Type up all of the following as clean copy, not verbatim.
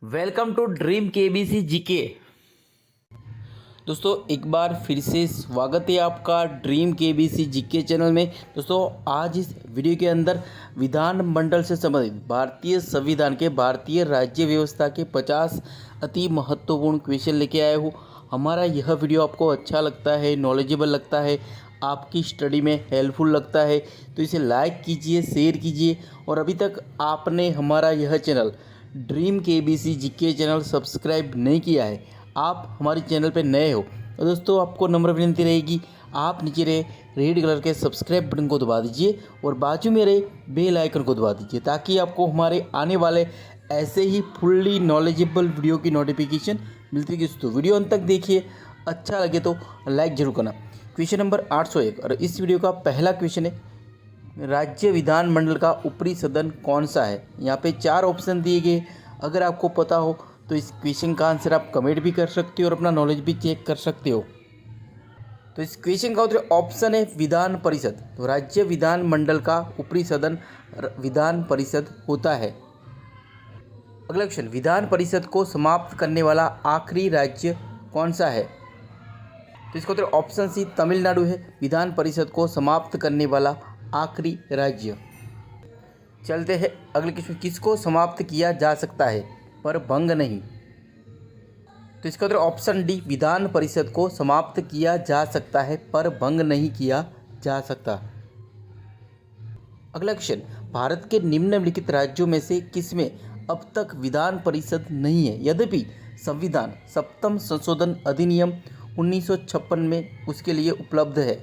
Welcome to dream KBC GK. दोस्तों एक बार फिर से स्वागत है आपका ड्रीम केबीसी जीके चैनल में। दोस्तों आज इस वीडियो के अंदर विधानमंडल से संबंधित भारतीय संविधान के भारतीय राज्य व्यवस्था के 50 अति महत्वपूर्ण क्वेश्चन लेके आया हूँ। हमारा यह वीडियो आपको अच्छा लगता है, नॉलेजेबल लगता है, आपकी स्टडी में हेल्पफुल लगता है तो इसे लाइक कीजिए, शेयर कीजिए। और अभी तक आपने हमारा यह channel dream KBC GK channel subscribe नहीं किया है, आप हमारे चैनल पर नए हो तो दोस्तों आपको नम्र विनती रहेगी, आप नीचे रहे रेड कलर के सब्सक्राइब बटन को दबा दीजिए और बाजू में रहे बेल आइकन को दबा दीजिए ताकि आपको हमारे आने वाले ऐसे ही फुल्ली नॉलेजेबल वीडियो की नोटिफिकेशन मिलती है। दोस्तों वीडियो अंत तक देखिए, अच्छा लगे तो लाइक जरूर करना। क्वेश्चन नंबर 801 और इस वीडियो का पहला क्वेश्चन है, राज्य विधानमंडल का ऊपरी सदन कौन सा है। यहाँ पे 4 ऑप्शन दिए गए, अगर आपको पता हो तो इस क्वेश्चन का आंसर आप कमेंट भी कर सकते हो और अपना नॉलेज भी चेक कर सकते हो। तो इस क्वेश्चन का उत्तर ऑप्शन है विधान परिषद। तो राज्य विधानमंडल का ऊपरी सदन विधान परिषद होता है। अगला क्वेश्चन, विधान परिषद को समाप्त करने वाला आखिरी राज्य कौन सा है। तो इसका उत्तर ऑप्शन सी तमिलनाडु है, विधान परिषद को समाप्त करने वाला आखिरी राज्य। चलते हैं अगले क्वेश्चन, किसको समाप्त किया जा सकता है पर भंग नहीं। तो इसका उत्तर ऑप्शन डी विधान परिषद को समाप्त किया जा सकता है पर भंग नहीं किया जा सकता। अगला क्वेश्चन, भारत के निम्नलिखित राज्यों में से किसमें अब तक विधान परिषद नहीं है यद्यपि संविधान 7वां संशोधन अधिनियम 1956 में उसके लिए उपलब्ध है।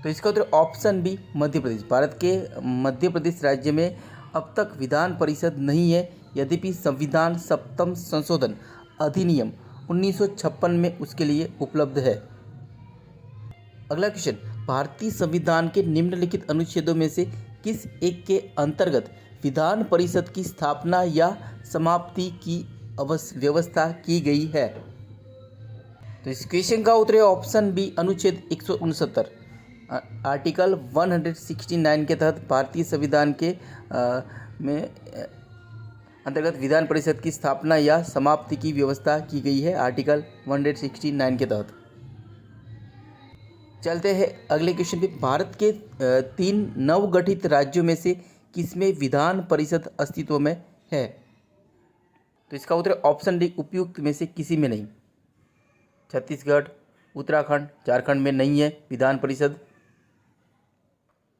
तो इसका उत्तर ऑप्शन बी मध्य प्रदेश। भारत के मध्य प्रदेश राज्य में अब तक विधान परिषद नहीं है यद्यपि संविधान 7वां संशोधन अधिनियम 1956 में उसके लिए उपलब्ध है। अगला क्वेश्चन, भारतीय संविधान के निम्नलिखित अनुच्छेदों में से किस एक के अंतर्गत विधान परिषद की स्थापना या समाप्ति की व्यवस्था की गई है। तो इस क्वेश्चन का उत्तर है ऑप्शन बी अनुच्छेद 169। आर्टिकल 169 के तहत भारतीय संविधान के में अंतर्गत विधान परिषद की स्थापना या समाप्ति की व्यवस्था की गई है, आर्टिकल 169 के तहत। चलते हैं अगले क्वेश्चन पे, भारत के 3 नवगठित राज्यों में से किसमें विधान परिषद अस्तित्व में है। तो इसका उत्तर ऑप्शन डी उपयुक्त में से किसी में नहीं। छत्तीसगढ़, उत्तराखंड, झारखंड में नहीं है विधान परिषद।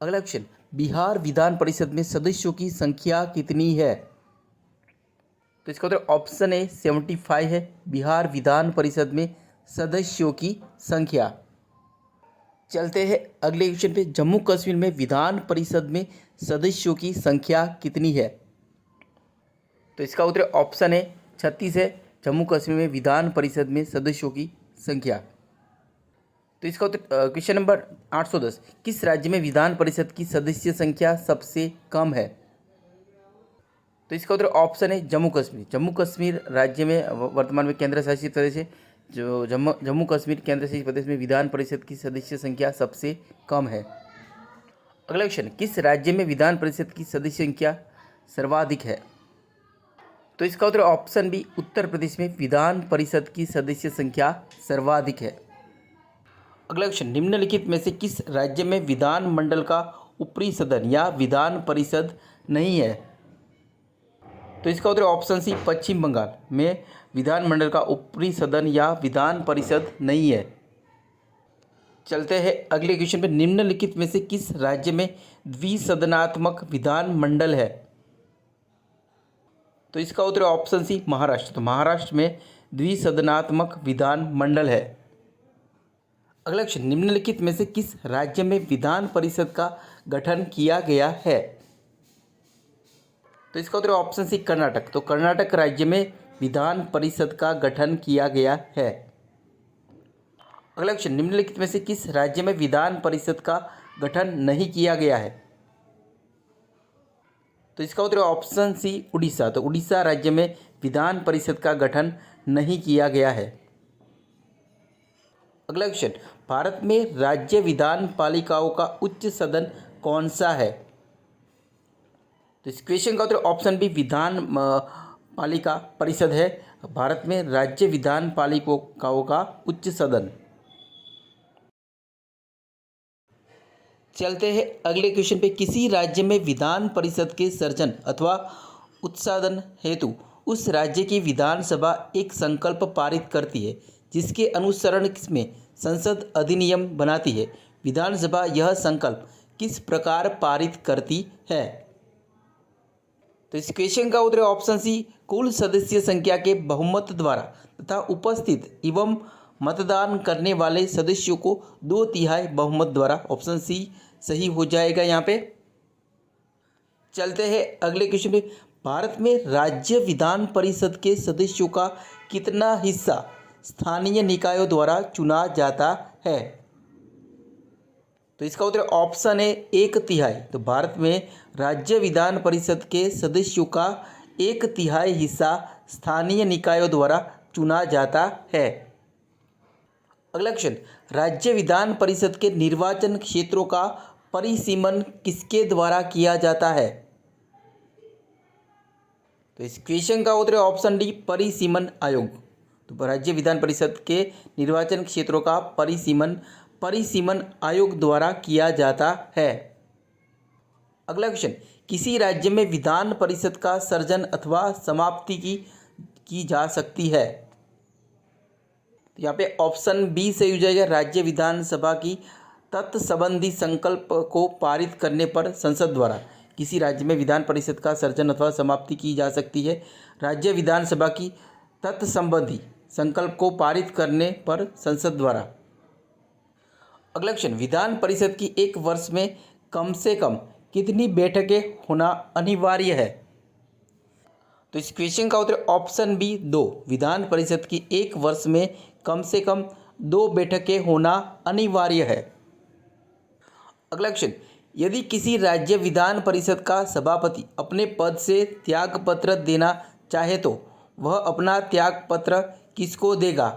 अगला क्वेश्चन, बिहार विधान परिषद में सदस्यों की संख्या कितनी है। तो इसका उत्तर ऑप्शन ए 75 है, बिहार विधान परिषद में सदस्यों की संख्या। चलते हैं अगले क्वेश्चन पे, जम्मू कश्मीर में विधान परिषद में सदस्यों की संख्या कितनी है। तो इसका उत्तर ऑप्शन ए 36 है, जम्मू कश्मीर में विधान परिषद में सदस्यों की संख्या। तो इसका उत्तर क्वेश्चन नंबर 810, किस राज्य में विधान परिषद की सदस्य संख्या सबसे कम है। तो इसका उत्तर ऑप्शन है जम्मू कश्मीर। जम्मू कश्मीर राज्य में वर्तमान में केंद्र शासित प्रदेश है, जो जम्मू कश्मीर केंद्र शासित प्रदेश में विधान परिषद की सदस्य संख्या सबसे कम है। अगला क्वेश्चन, किस राज्य में विधान परिषद की सदस्य संख्या सर्वाधिक है। तो इसका उत्तर ऑप्शन बी उत्तर प्रदेश में विधान परिषद की सदस्य संख्या सर्वाधिक है। अगला क्वेश्चन, निम्नलिखित में से किस राज्य में विधानमंडल का ऊपरी सदन या विधान परिषद नहीं है। तो इसका उत्तर ऑप्शन सी पश्चिम बंगाल में विधानमंडल का ऊपरी सदन या विधान परिषद नहीं है। चलते हैं अगले क्वेश्चन पे, निम्नलिखित में से किस राज्य में द्विसदनात्मक विधानमंडल है। तो इसका उत्तर ऑप्शन सी महाराष्ट्र। तो महाराष्ट्र में द्विसदनात्मक विधानमंडल है। अगला क्वेश्चन, निम्नलिखित में से किस राज्य में विधान परिषद का गठन किया गया है। तो इसका उत्तर ऑप्शन सी कर्नाटक। तो कर्नाटक राज्य में विधान परिषद का गठन किया गया है। अगला क्वेश्चन, निम्नलिखित में से किस राज्य में विधान परिषद का गठन नहीं किया गया है। तो इसका उत्तर ऑप्शन सी उड़ीसा। तो उड़ीसा राज्य में विधान परिषद का गठन नहीं किया गया है। अगला क्वेश्चन, भारत में राज्य विधान पालिकाओं का उच्च सदन कौन सा है। तो इस क्वेश्चन का उत्तर ऑप्शन बी विधान पालिका परिषद है भारत में राज्य विधान पालिकाओं का उच्च सदन। चलते हैं अगले क्वेश्चन पे। किसी राज्य में विधान परिषद के सृजन अथवा उत्साधन हेतु उस राज्य की विधानसभा एक संकल्प पारित करती है जिसके अनुसरण में संसद अधिनियम बनाती है। विधानसभा यह संकल्प किस प्रकार पारित करती है? तो इस क्वेश्चन का उत्तर ऑप्शन सी, कुल सदस्य संख्या के बहुमत द्वारा तथा उपस्थित एवं मतदान करने वाले सदस्यों को 2/3 बहुमत द्वारा। ऑप्शन सी सही हो जाएगा यहाँ पे। चलते हैं अगले क्वेश्चन पे। भारत में राज्य विधान परिषद के सदस्यों का कितना हिस्सा स्थानीय निकायों द्वारा चुना जाता है? तो इसका उत्तर ऑप्शन है 1/3। तो भारत में राज्य विधान परिषद के सदस्यों का 1/3 हिस्सा स्थानीय निकायों द्वारा चुना जाता है। अगला क्वेश्चन, राज्य विधान परिषद के निर्वाचन क्षेत्रों का परिसीमन किसके द्वारा किया जाता है? तो इस क्वेश्चन का उत्तर ऑप्शन डी, परिसीमन आयोग। तो राज्य विधान परिषद के निर्वाचन क्षेत्रों का परिसीमन आयोग द्वारा किया जाता है। अगला क्वेश्चन, किसी राज्य में विधान परिषद का सृजन अथवा समाप्ति की जा सकती है? तो यहाँ पे ऑप्शन बी सही हो जाएगा। राज्य विधानसभा की तत्संबंधी संकल्प को पारित करने पर संसद द्वारा किसी राज्य में विधान परिषद का सृजन अथवा समाप्ति की जा सकती है। राज्य विधानसभा की तत्संबंधी संकल्प को पारित करने पर संसद द्वारा। अगला क्वेश्चन, विधान परिषद की एक वर्ष में कम से कम कितनी बैठकें होना अनिवार्य है? तो इस क्वेश्चन का उत्तर ऑप्शन बी, 2। विधान परिषद की एक वर्ष में कम से कम 2 बैठकें होना अनिवार्य है। अगला क्वेश्चन, यदि किसी राज्य विधान परिषद का सभापति अपने पद से त्यागपत्र देना चाहे तो वह अपना त्यागपत्र किसको देगा?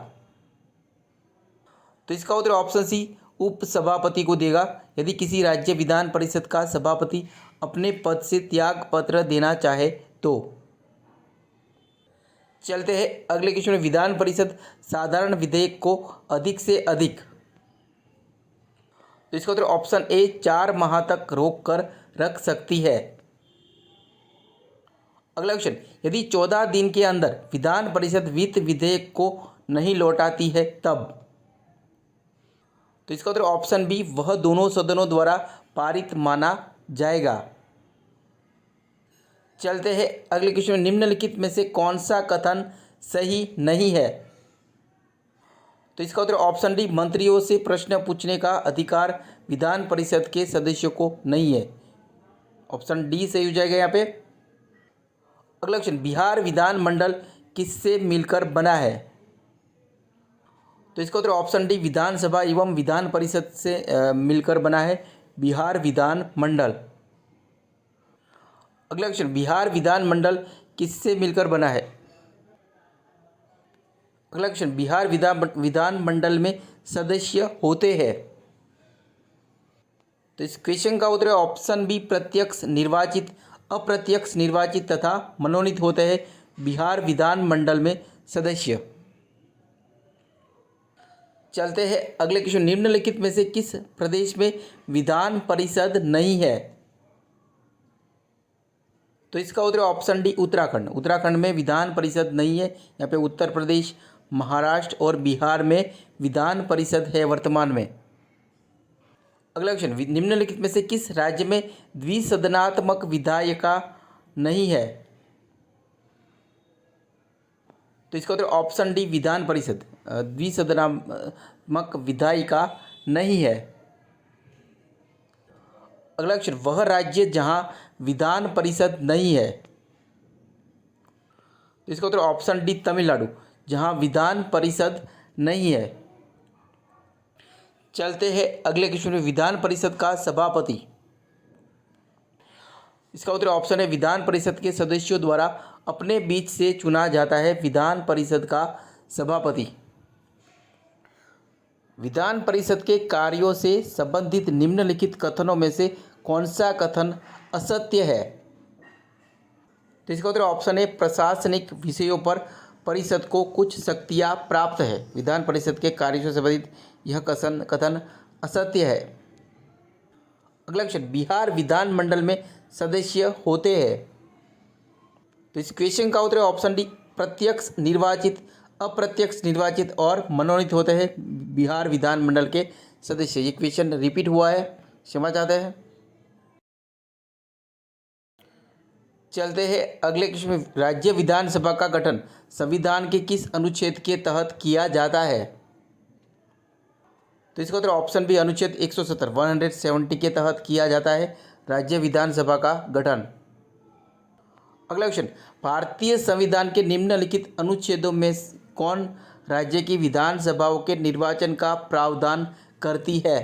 तो इसका उत्तर ऑप्शन सी, उपसभापति को देगा। यदि किसी राज्य विधान परिषद का सभापति अपने पद से त्यागपत्र देना चाहे तो। चलते हैं अगले क्वेश्चन में। विधान परिषद साधारण विधेयक को अधिक से अधिक। तो इसका उत्तर ऑप्शन ए, 4 माह तक रोक कर रख सकती है। अगला क्वेश्चन, यदि 14 दिन के अंदर विधान परिषद वित्त विधेयक को नहीं लौटाती है तब? तो इसका उत्तर ऑप्शन बी, वह दोनों सदनों द्वारा पारित माना जाएगा। चलते हैं अगले क्वेश्चन में। निम्नलिखित में से कौन सा कथन सही नहीं है? तो इसका उत्तर ऑप्शन डी, मंत्रियों से प्रश्न पूछने का अधिकार विधान परिषद के सदस्यों को नहीं है। ऑप्शन डी सही हो जाएगा यहाँ पे। अगला क्वेश्चन, बिहार विधान मंडल किससे मिलकर बना है? तो इसका उत्तर ऑप्शन डी, विधानसभा एवं विधान परिषद से मिलकर बना है बिहार विधान मंडल। अगला क्वेश्चन, बिहार विधान मंडल किससे मिलकर बना है? अगला क्वेश्चन, बिहार विधान मंडल में सदस्य होते हैं। तो इस क्वेश्चन का उत्तर ऑप्शन बी, प्रत्यक्ष निर्वाचित, अप्रत्यक्ष निर्वाचित तथा मनोनीत होते हैं बिहार विधान मंडल में सदस्य। चलते हैं अगले क्वेश्चन। निम्नलिखित में से किस प्रदेश में विधान परिषद नहीं है? तो इसका उत्तर ऑप्शन डी, उत्तराखंड। उत्तराखंड में विधान परिषद नहीं है। यहाँ पे उत्तर प्रदेश, महाराष्ट्र और बिहार में विधान परिषद है वर्तमान में। अगला क्वेश्चन, निम्नलिखित में से किस राज्य में द्विसदनात्मक विधायिका नहीं है? तो इसका उत्तर ऑप्शन डी, विधान परिषद द्विसदनात्मक विधायिका नहीं है। अगला क्वेश्चन, वह राज्य जहां विधान परिषद नहीं है। तो इसका उत्तर ऑप्शन डी, तमिलनाडु, जहां विधान परिषद नहीं है। चलते हैं अगले क्वेश्चन में। विधान परिषद का सभापति। इसका उत्तर ऑप्शन है, विधान परिषद के सदस्यों द्वारा अपने बीच से चुना जाता है विधान परिषद का सभापति। विधान परिषद के कार्यों से संबंधित निम्नलिखित कथनों में से कौन सा कथन असत्य है? तो इसका उत्तर ऑप्शन ए प्रशासनिक विषयों पर परिषद को कुछ शक्तियाँ प्राप्त है। विधान परिषद के कार्यों से संबंधित यह कथन असत्य है। अगला क्वेश्चन, बिहार विधानमंडल में सदस्य होते हैं। तो इस क्वेश्चन का उत्तर ऑप्शन डी प्रत्यक्ष निर्वाचित, अप्रत्यक्ष निर्वाचित और मनोनीत होते हैं बिहार विधानमंडल के सदस्य। ये क्वेश्चन रिपीट हुआ है, क्षमा चाहते हैं। चलते हैं अगले क्वेश्चन में। राज्य विधानसभा का गठन संविधान के किस अनुच्छेद के तहत किया जाता है? तो इसका उत्तर ऑप्शन बी अनुच्छेद 170 के तहत किया जाता है राज्य विधानसभा का गठन। अगला क्वेश्चन, भारतीय संविधान के निम्नलिखित अनुच्छेदों में कौन राज्य की विधानसभाओं के निर्वाचन का प्रावधान करती है?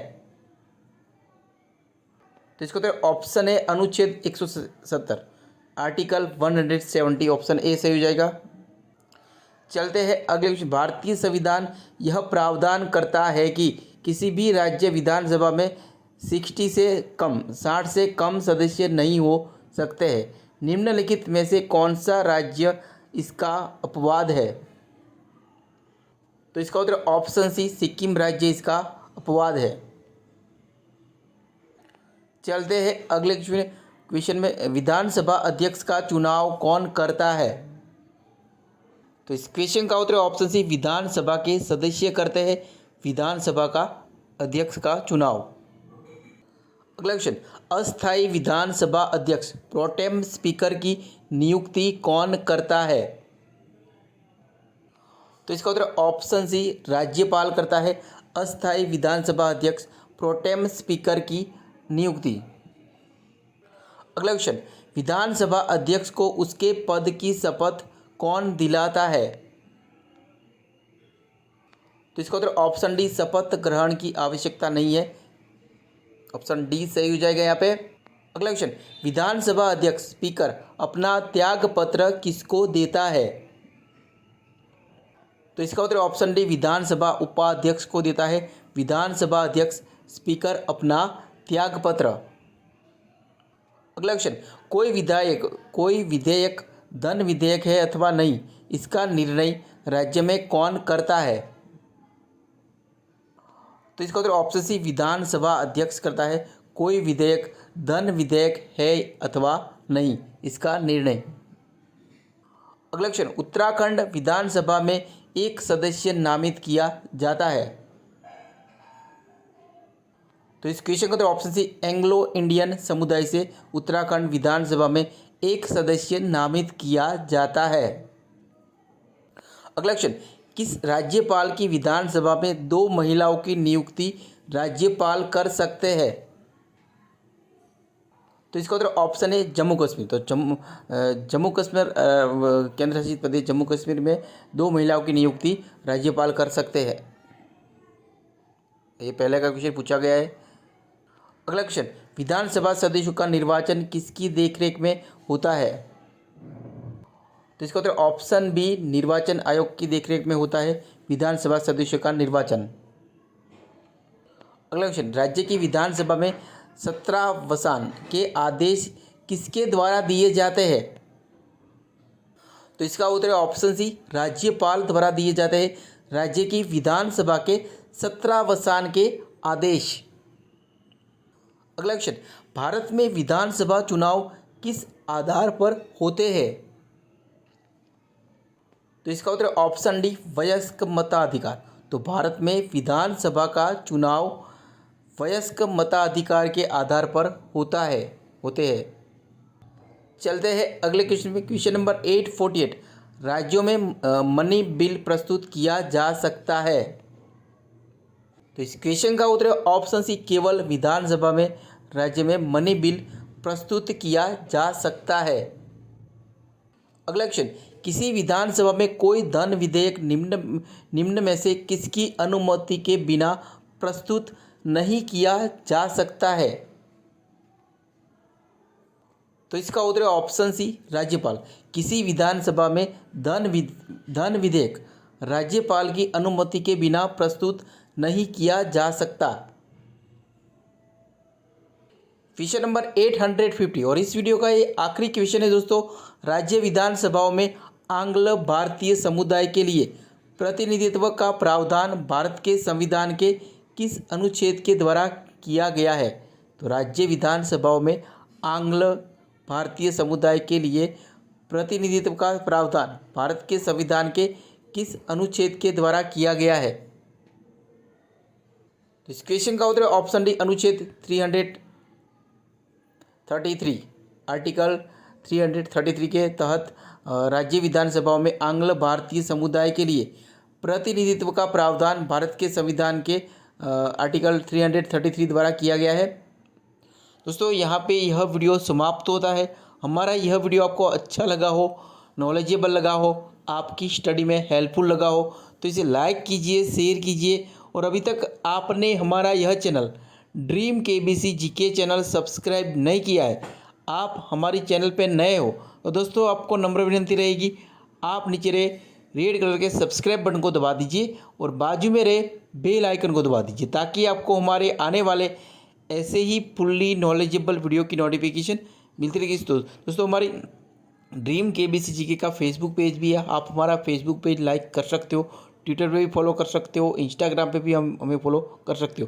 तो इसका उत्तर ऑप्शन है अनुच्छेद 170, आर्टिकल 170, ऑप्शन ए सही हो जाएगा। चलते हैं अगले क्वेश्चन, भारतीय संविधान यह प्रावधान करता है कि किसी भी राज्य विधानसभा में 60 से कम सदस्य नहीं हो सकते हैं। निम्नलिखित में से कौन सा राज्य इसका अपवाद है? तो इसका उत्तर ऑप्शन सी सिक्किम राज्य इसका अपवाद है। चलते हैं अगले क्वेश्चन में, विधानसभा अध्यक्ष का चुनाव कौन करता है? तो इस क्वेश्चन का उत्तर ऑप्शन सी विधानसभा के सदस्य करते हैं विधानसभा का अध्यक्ष का चुनाव। अगला क्वेश्चन, अस्थायी विधानसभा अध्यक्ष प्रोटेम स्पीकर की नियुक्ति कौन करता है? तो इसका उत्तर ऑप्शन सी राज्यपाल करता है अस्थायी विधानसभा अध्यक्ष प्रोटेम स्पीकर की नियुक्ति। अगला क्वेश्चन, विधानसभा अध्यक्ष को उसके पद की शपथ कौन दिलाता है? तो इसका उत्तर ऑप्शन डी शपथ ग्रहण की आवश्यकता नहीं है, ऑप्शन डी सही हो जाएगा यहाँ पे। अगला क्वेश्चन, विधानसभा अध्यक्ष स्पीकर अपना त्याग पत्र किसको देता है? तो इसका उत्तर ऑप्शन डी विधानसभा उपाध्यक्ष को देता है विधानसभा अध्यक्ष स्पीकर अपना त्याग पत्र। अगला क्वेश्चन, कोई विधेयक धन विधेयक है अथवा नहीं, इसका निर्णय राज्य में कौन करता है? तो इसका उत्तर ऑप्शन सी विधानसभा अध्यक्ष करता है कोई विधेयक धन विधेयक है अथवा नहीं, इसका निर्णय। अगला क्वेश्चन, उत्तराखंड विधानसभा में एक सदस्य नामित किया जाता है। तो इस क्वेश्चन का उत्तर ऑप्शन सी एंग्लो इंडियन समुदाय से उत्तराखंड विधानसभा में एक सदस्य नामित किया जाता है। अगला क्वेश्चन, किस राज्यपाल की विधानसभा में 2 महिलाओं की नियुक्ति राज्यपाल कर सकते हैं? तो इसका उत्तर ऑप्शन है जम्मू कश्मीर। तो जम्मू कश्मीर केंद्र शासित प्रदेश जम्मू कश्मीर में 2 महिलाओं की नियुक्ति राज्यपाल कर सकते हैं। ये पहले का क्वेश्चन पूछा गया है। अगला क्वेश्चन, विधानसभा सदस्यों का निर्वाचन किसकी देखरेख में होता है? तो इसका उत्तर ऑप्शन बी निर्वाचन आयोग की देखरेख में होता है विधानसभा सदस्यों का निर्वाचन। अगला क्वेश्चन, राज्य की विधानसभा में 17 के आदेश किसके द्वारा दिए जाते हैं? तो इसका उत्तर ऑप्शन सी राज्यपाल द्वारा दिए जाते हैं राज्य की विधानसभा के 17 के आदेश। अगला क्वेश्चन, भारत में विधानसभा चुनाव किस आधार पर होते हैं? तो इसका उत्तर ऑप्शन डी वयस्क मताधिकार। तो भारत में विधानसभा का चुनाव वयस्क मताधिकार के आधार पर होते हैं। चलते हैं अगले क्वेश्चन में, क्वेश्चन नंबर 848, राज्यों में मनी बिल प्रस्तुत किया जा सकता है। तो इस क्वेश्चन का उत्तर ऑप्शन सी केवल विधानसभा में राज्य में मनी बिल प्रस्तुत किया जा सकता है। अगला क्वेश्चन, किसी विधानसभा में कोई धन विधेयक निम्न में से किसकी अनुमति के बिना प्रस्तुत नहीं किया जा सकता है? तो इसका उत्तर ऑप्शन सी राज्यपाल। किसी विधानसभा में धन विधेयक राज्यपाल की अनुमति के बिना प्रस्तुत नहीं किया जा सकता। क्वेश्चन नंबर 850 और इस वीडियो का ये आखिरी क्वेश्चन है दोस्तों। राज्य विधानसभाओं में आंग्ल भारतीय समुदाय के लिए प्रतिनिधित्व का प्रावधान भारत के संविधान के किस अनुच्छेद के द्वारा किया गया है? तो राज्य विधानसभाओं में आंग्ल भारतीय समुदाय के लिए प्रतिनिधित्व का प्रावधान भारत के संविधान के किस अनुच्छेद के द्वारा किया गया है? तो इस क्वेश्चन का उत्तर ऑप्शन डी, अनुच्छेद 333, आर्टिकल 333 के तहत राज्य विधानसभाओं में आंग्ल भारतीय समुदाय के लिए प्रतिनिधित्व का प्रावधान भारत के संविधान के आर्टिकल 333 द्वारा किया गया है। दोस्तों यहाँ पे यह वीडियो समाप्त होता है। हमारा यह वीडियो आपको अच्छा लगा हो, नॉलेजेबल लगा हो, आपकी स्टडी में हेल्पफुल लगा हो तो इसे लाइक कीजिए, शेयर कीजिए। और अभी तक आपने हमारा यह channel dream KBC GK channel subscribe नहीं किया है, आप हमारी चैनल पे नए हो तो दोस्तों आपको नम्र विनती रहेगी, आप नीचे रहे रेड कलर के सब्सक्राइब बटन को दबा दीजिए और बाजू में रहे बेल आइकन को दबा दीजिए ताकि आपको हमारे आने वाले ऐसे ही फुल्ली नॉलेजेबल वीडियो की नोटिफिकेशन मिलती रहेगी। दोस्तों हमारी ड्रीम केबीसी जीके का फेसबुक पेज भी है, आप हमारा फेसबुक पेज लाइक कर सकते हो, ट्विटर पे भी फॉलो कर सकते हो, इंस्टाग्राम पे भी हमें फॉलो कर सकते हो।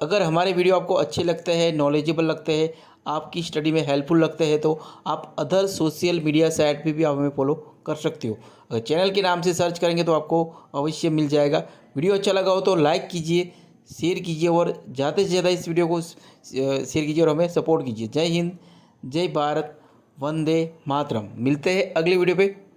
अगर हमारे वीडियो आपको अच्छे लगते हैं, नॉलेजेबल लगते हैं, आपकी स्टडी में हेल्पफुल लगते हैं तो आप अदर सोशल मीडिया साइट पे भी आप हमें फॉलो कर सकते हो। अगर चैनल के नाम से सर्च करेंगे तो आपको अवश्य मिल जाएगा। वीडियो अच्छा लगा हो तो लाइक कीजिए, शेयर कीजिए और ज़्यादा से ज़्यादा इस वीडियो को शेयर कीजिए और हमें सपोर्ट कीजिए। जय हिंद, जय भारत, वंदे मातरम। मिलते हैं अगले वीडियो पे।